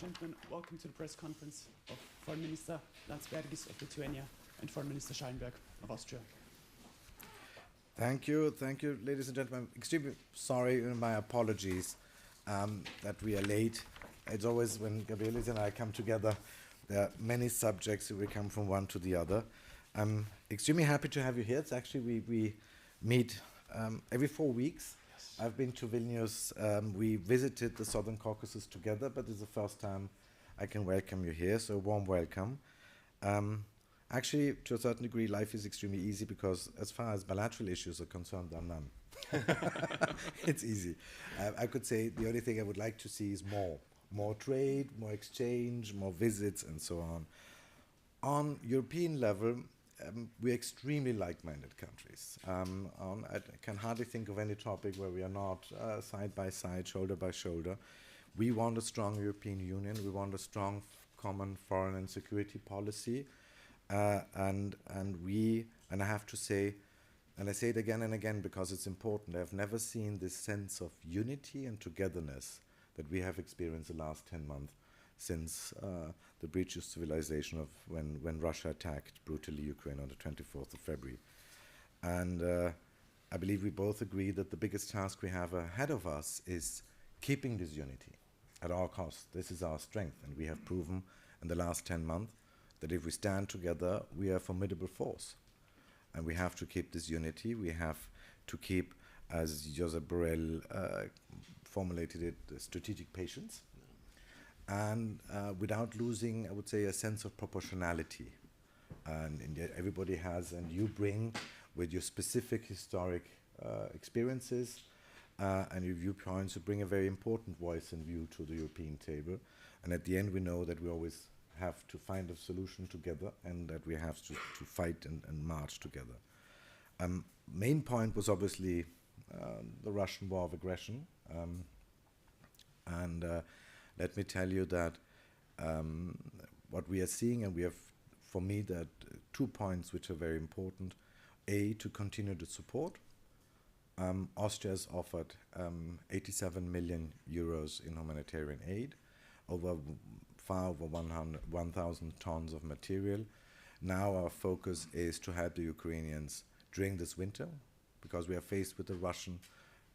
gentlemen, welcome to the press conference of Foreign Minister Landsbergis of Lithuania and Foreign Minister Schallenberg of Austria. Thank you, ladies and gentlemen. I'm extremely sorry, and my apologies that we are late. It's always when Gabrielis and I come together, there are many subjects that we come from one to the other. I'm extremely happy to have you here. It's actually, we meet every 4 weeks. Yes. I've been to Vilnius. We visited the Southern Caucasus together, but it's the first time I can welcome you here, so warm welcome. Actually, to a certain degree, life is extremely easy because as far as bilateral issues are concerned, there are none. It's easy. I could say the only thing I would like to see is more trade, more exchange, more visits, and so on. On European level, we're extremely like-minded countries. I can hardly think of any topic where we are not side by side, shoulder by shoulder. We want a strong European Union. We want a strong common foreign and security policy. And I have to say, and I say it again and again because it's important, I've never seen this sense of unity and togetherness that we have experienced the last 10 months since the breach of civilization of when Russia attacked brutally Ukraine on the 24th of February. And I believe we both agree that the biggest task we have ahead of us is keeping this unity at all costs. This is our strength, and we have proven in the last 10 months that if we stand together, we are a formidable force. And we have to keep this unity. We have to keep, as Josep Borrell formulated it, strategic patience. And without losing, I would say, a sense of proportionality. And everybody has, and you bring with your specific historic experiences and your viewpoints, you bring a very important voice and view to the European table. And at the end, we know that we always have to find a solution together and that we have to fight and march together. Main point was obviously the Russian war of aggression. Let me tell you that what we are seeing, and we have, for me, that 2 points which are very important. A, to continue the support. Austria has offered 87 million euros in humanitarian aid, far over 1,000 tons of material. Now our focus is to help the Ukrainians during this winter, because we are faced with a Russian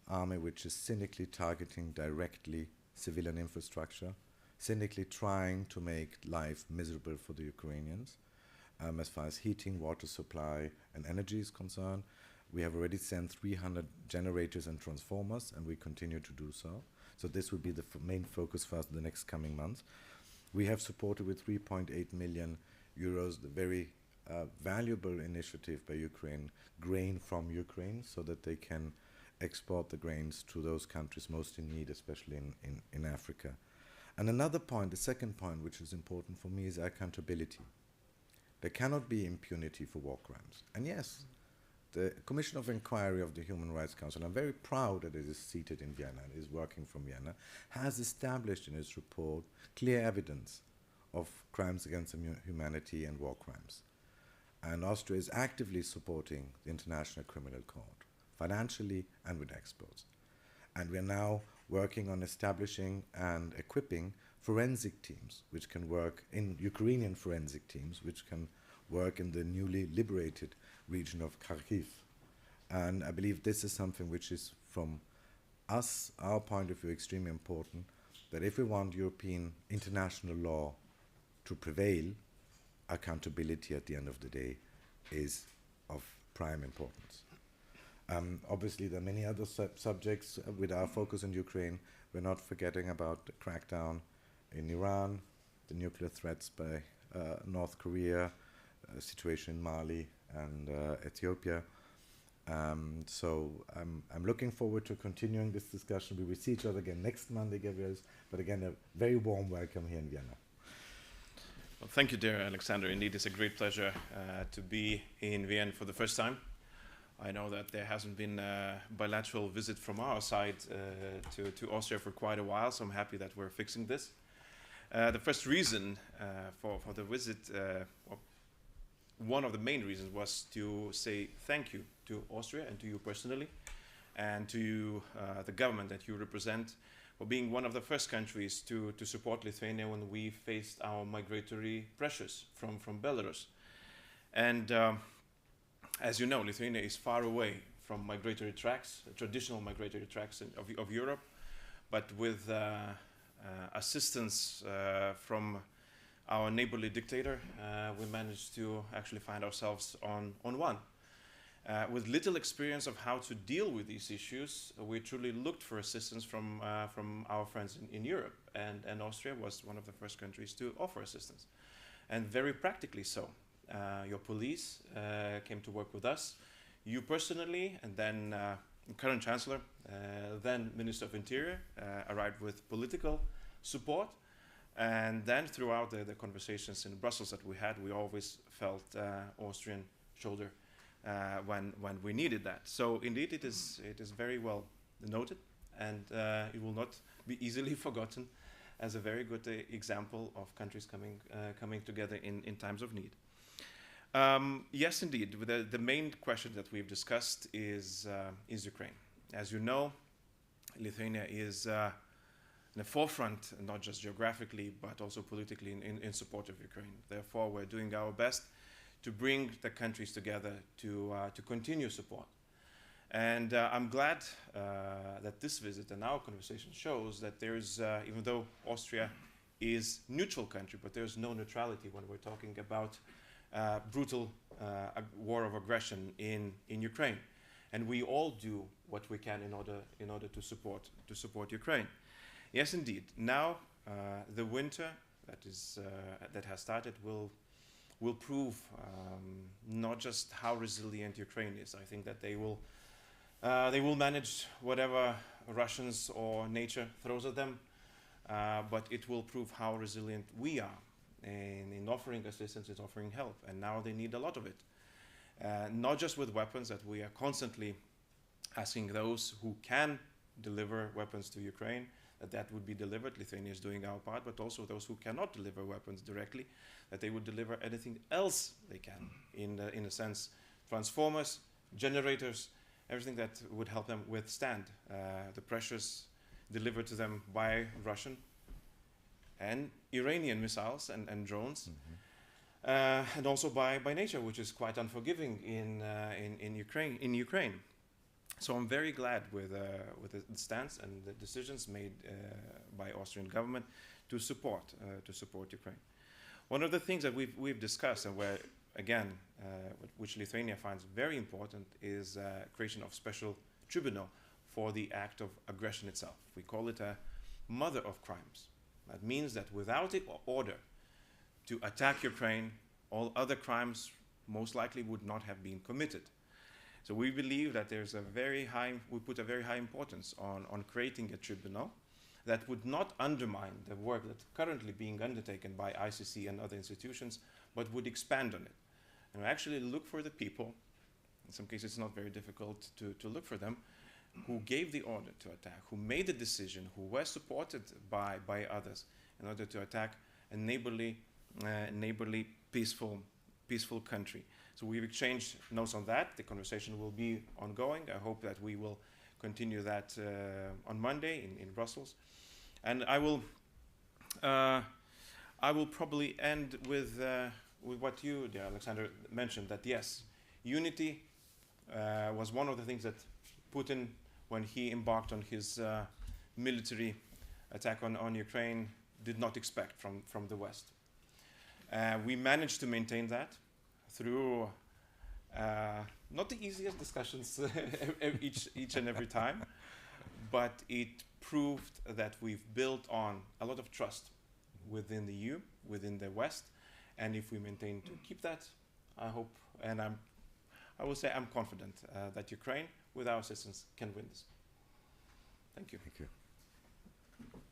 army which is cynically targeting directly civilian infrastructure, cynically trying to make life miserable for the Ukrainians. As far as heating, water supply, and energy is concerned, we have already sent 300 generators and transformers, and we continue to do so. So this will be the main focus for us in the next coming months. We have supported with 3.8 million euros the very valuable initiative by Ukraine, grain from Ukraine, so that they can export the grains to those countries most in need, especially in Africa. And another point, the second point, which is important for me, is accountability. There cannot be impunity for war crimes. And yes, the Commission of Inquiry of the Human Rights Council, I'm very proud that it is seated in Vienna, it is working from Vienna, has established in its report clear evidence of crimes against humanity and war crimes. And Austria is actively supporting the International Criminal Court, financially and with experts. And we are now working on establishing and equipping forensic teams, which can work in Ukrainian forensic teams, which can work in the newly liberated region of Kharkiv. And I believe this is something which is, from us, our point of view, extremely important, that if we want European international law to prevail, accountability at the end of the day is of prime importance. Obviously, there are many other subjects with our focus on Ukraine. We're not forgetting about the crackdown in Iran, the nuclear threats by North Korea, situation in Mali and Ethiopia. So I'm looking forward to continuing this discussion. We will see each other again next Monday, Gabriel, but again, a very warm welcome here in Vienna. Well, thank you, dear Alexander. Indeed, it's a great pleasure to be in Vienna for the first time. I know that there hasn't been a bilateral visit from our side to Austria for quite a while, so I'm happy that we're fixing this. The first reason for the visit, one of the main reasons, was to say thank you to Austria and to you personally, and to the government that you represent for being one of the first countries to support Lithuania when we faced our migratory pressures from Belarus. And as you know, Lithuania is far away from migratory tracks, traditional migratory tracks of Europe, but with assistance from our neighborly dictator, we managed to actually find ourselves on one. With little experience of how to deal with these issues, we truly looked for assistance from our friends in Europe, and Austria was one of the first countries to offer assistance, and very practically so. Your police came to work with us, you personally, and then current Chancellor, then Minister of Interior, arrived with political support, and then throughout the conversations in Brussels that we had, we always felt Austrian shoulder when we needed that. So indeed, it is very well noted, and it will not be easily forgotten as a very good example of countries coming together in times of need. Yes, indeed. The main question that we've discussed is Ukraine. As you know, Lithuania is in the forefront, not just geographically, but also politically in support of Ukraine. Therefore, we're doing our best to bring the countries together to continue support. And I'm glad that this visit and our conversation shows that there's, even though Austria is neutral country, but there's no neutrality when we're talking about brutal war of aggression in Ukraine. And we all do what we can in order to support Ukraine. Yes, indeed. Now the winter that has started will prove not just how resilient Ukraine is. I think that they will manage whatever Russians or nature throws at them, but it will prove how resilient we are in offering assistance, in offering help. And now they need a lot of it. Not just with weapons, that we are constantly asking those who can deliver weapons to Ukraine, that would be delivered. Lithuania is doing our part, but also those who cannot deliver weapons directly, that they would deliver anything else they can, in a sense, transformers, generators, everything that would help them withstand the pressures delivered to them by Russian and Iranian missiles and drones, and also by nature, which is quite unforgiving in Ukraine. So I'm very glad with the stance and the decisions made by Austrian government to support Ukraine. One of the things that we've discussed, and where again, which Lithuania finds very important, is creation of special tribunal for the act of aggression itself. We call it a mother of crimes. That means that without the order to attack Ukraine, all other crimes most likely would not have been committed. So we believe that there's we put a very high importance on creating a tribunal that would not undermine the work that's currently being undertaken by ICC and other institutions, but would expand on it. And actually look for the people, in some cases it's not very difficult to look for them, who gave the order to attack, who made the decision, who were supported by others in order to attack a neighborly, peaceful country. So we've exchanged notes on that. The conversation will be ongoing. I hope that we will continue that on Monday in Brussels. And I will probably end with what you, dear Alexander, mentioned, that yes, unity was one of the things that Putin, when he embarked on his military attack on Ukraine, did not expect from the West. We managed to maintain that through not the easiest discussions each and every time, but it proved that we've built on a lot of trust within the EU, within the West, and if we maintain to keep that, I hope, and I will say I'm confident that Ukraine, with our assistance, can win this. Thank you. Thank you.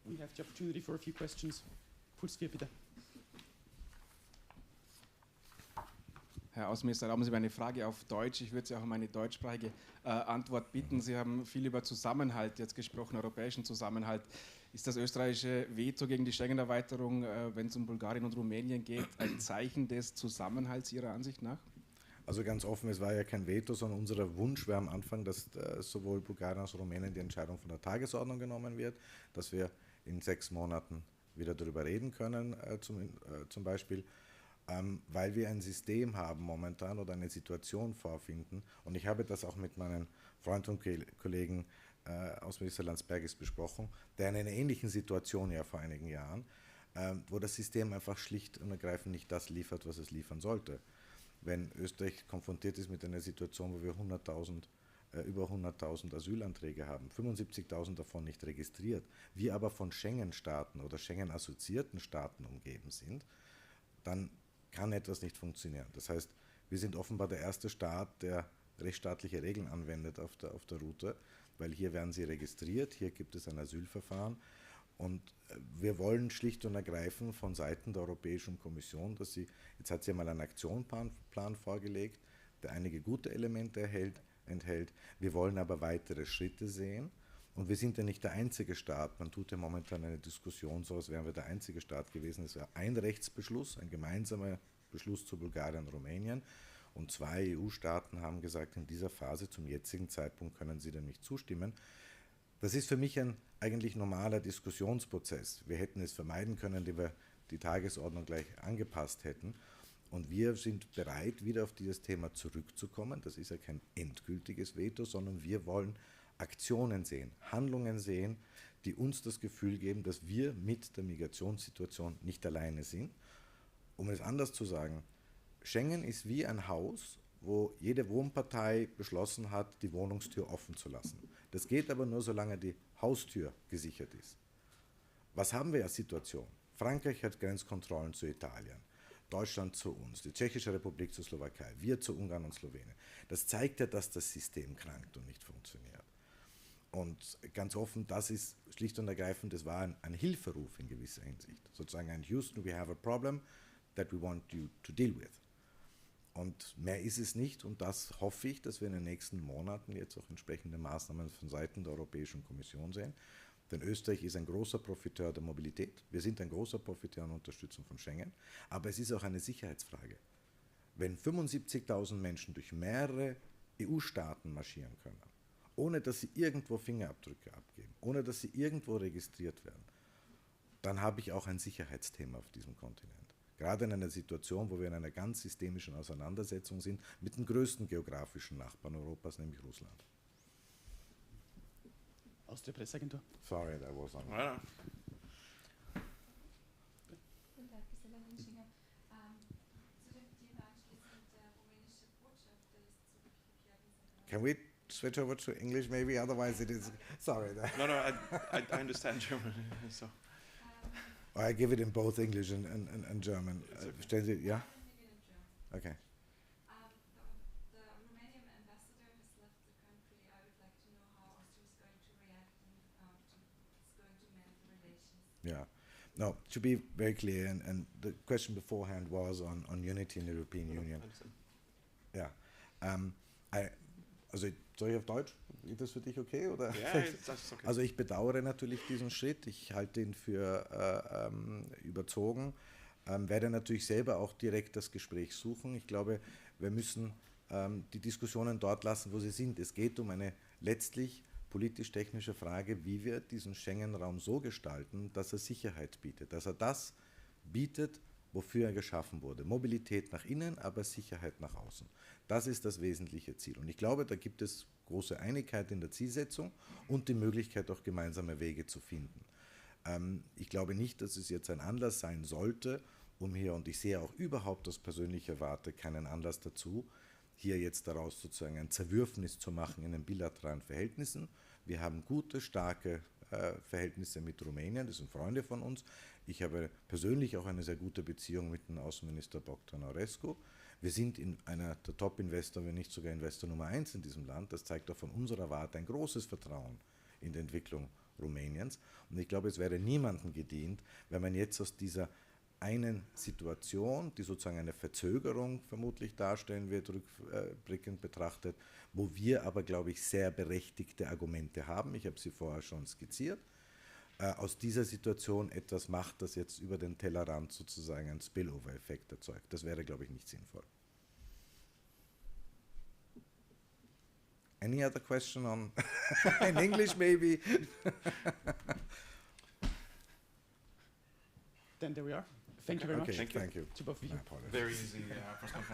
We have the opportunity for a few questions. Puls 4, bitte. Herr Außenminister, erlauben Sie mir eine Frage auf Deutsch. Ich würde Sie auch um eine deutschsprachige Antwort bitten. Sie haben viel über Zusammenhalt jetzt gesprochen, europäischen Zusammenhalt. Ist das österreichische Veto gegen die Schengen-Erweiterung, wenn es um Bulgarien und Rumänien geht, ein Zeichen des Zusammenhalts Ihrer Ansicht nach? Also ganz offen, es war ja kein Veto, sondern unser Wunsch war am Anfang, dass sowohl Bulgarien als auch Rumänien die Entscheidung von der Tagesordnung genommen wird, dass wir in 6 Monaten wieder darüber reden können, zum Beispiel, weil wir ein System haben momentan oder eine Situation vorfinden. Und ich habe das auch mit meinem Freund und Kollegen Außenminister Landsbergis besprochen, der in einer ähnlichen Situation ja vor einigen Jahren, wo das System einfach schlicht und ergreifend nicht das liefert, was es liefern sollte. Wenn Österreich konfrontiert ist mit einer Situation, wo wir über 100.000 Asylanträge haben, 75.000 davon nicht registriert, wir aber von Schengen-Staaten oder Schengen-assoziierten Staaten umgeben sind, dann kann etwas nicht funktionieren. Das heißt, wir sind offenbar der erste Staat, der rechtsstaatliche Regeln anwendet auf der Route, weil hier werden sie registriert, hier gibt es ein Asylverfahren. Und wir wollen schlicht und ergreifend von Seiten der Europäischen Kommission, jetzt hat sie mal einen Aktionsplan vorgelegt, der einige gute Elemente enthält. Wir wollen aber weitere Schritte sehen. Und wir sind ja nicht der einzige Staat. Man tut ja momentan eine Diskussion, so als wären wir der einzige Staat gewesen. Es war ein Rechtsbeschluss, ein gemeinsamer Beschluss zu Bulgarien und Rumänien. Und 2 EU-Staaten haben gesagt, in dieser Phase, zum jetzigen Zeitpunkt, können sie dem nicht zustimmen. Das ist für mich ein eigentlich normaler Diskussionsprozess. Wir hätten es vermeiden können, indem wir die Tagesordnung gleich angepasst hätten. Und wir sind bereit, wieder auf dieses Thema zurückzukommen. Das ist ja kein endgültiges Veto, sondern wir wollen Aktionen sehen, Handlungen sehen, die uns das Gefühl geben, dass wir mit der Migrationssituation nicht alleine sind. Um es anders zu sagen, Schengen ist wie ein Haus, wo jede Wohnpartei beschlossen hat, die Wohnungstür offen zu lassen. Das geht aber nur, solange die Haustür gesichert ist. Was haben wir als Situation? Frankreich hat Grenzkontrollen zu Italien, Deutschland zu uns, die Tschechische Republik zur Slowakei, wir zu Ungarn und Slowenien. Das zeigt ja, dass das System krankt und nicht funktioniert. Und ganz offen, das ist schlicht und ergreifend, das war ein Hilferuf in gewisser Hinsicht. Sozusagen ein Houston, we have a problem that we want you to deal with. Und mehr ist es nicht und das hoffe ich, dass wir in den nächsten Monaten jetzt auch entsprechende Maßnahmen von Seiten der Europäischen Kommission sehen. Denn Österreich ist ein großer Profiteur der Mobilität. Wir sind ein großer Profiteur und Unterstützung von Schengen. Aber es ist auch eine Sicherheitsfrage. Wenn 75.000 Menschen durch mehrere EU-Staaten marschieren können, ohne dass sie irgendwo Fingerabdrücke abgeben, ohne dass sie irgendwo registriert werden, dann habe ich auch ein Sicherheitsthema auf diesem Kontinent. Gerade in einer Situation, wo wir in einer ganz systemischen Auseinandersetzung sind mit dem größten geografischen Nachbarn Europas, nämlich Russland. Aus der Presseagentur. Sorry, that was on. Voilà. Guten Tag, Gisela Hinschinger. Zu dem Thema anschließend, der rumänische Botschafter ist zurückgekehrt in seine Can we switch over to English maybe? Otherwise it is, sorry. No, I understand German. So. I give it in both English and German. Verstehen Sie? Ja? Okay. The Romanian ambassador has left the country. I would like to know how Austria is going to react and it's going to mend the relations. Yeah. No, to be very clear, and the question beforehand was on unity in the European Union. Ja. Also soll ich auf Deutsch? Ist das für dich okay? Oder? Ja, das ist okay. Also ich bedauere natürlich diesen Schritt. Ich halte ihn für überzogen. Werde natürlich selber auch direkt das Gespräch suchen. Ich glaube, wir müssen die Diskussionen dort lassen, wo sie sind. Es geht um eine letztlich politisch-technische Frage, wie wir diesen Schengen-Raum so gestalten, dass er Sicherheit bietet, dass er das bietet, wofür er geschaffen wurde. Mobilität nach innen, aber Sicherheit nach außen. Das ist das wesentliche Ziel. Und ich glaube, da gibt es große Einigkeit in der Zielsetzung und die Möglichkeit, auch gemeinsame Wege zu finden. Ich glaube nicht, dass es jetzt ein Anlass sein sollte, um hier, und ich sehe auch überhaupt aus persönlicher Warte keinen Anlass dazu, hier jetzt daraus sozusagen ein Zerwürfnis zu machen in den bilateralen Verhältnissen. Wir haben gute, starke Verhältnisse mit Rumänien, das sind Freunde von uns. Ich habe persönlich auch eine sehr gute Beziehung mit dem Außenminister Bogdan Orescu. Wir sind in einer der Top-Investor, wenn nicht sogar Investor Nummer 1 in diesem Land. Das zeigt auch von unserer Warte ein großes Vertrauen in die Entwicklung Rumäniens. Und ich glaube, es wäre niemandem gedient, wenn man jetzt aus dieser einen Situation, die sozusagen eine Verzögerung vermutlich darstellen wird, rückblickend betrachtet, wo wir aber, glaube ich, sehr berechtigte Argumente haben. Ich habe sie vorher schon skizziert. Aus dieser Situation etwas macht, das jetzt über den Tellerrand sozusagen einen Spillover-Effekt erzeugt. Das wäre, glaube ich, nicht sinnvoll. Any other question on in English, maybe? Then there we are. Thank you very Okay, much Thank you. thank you. to both of you. My apologies. Very easy press conference.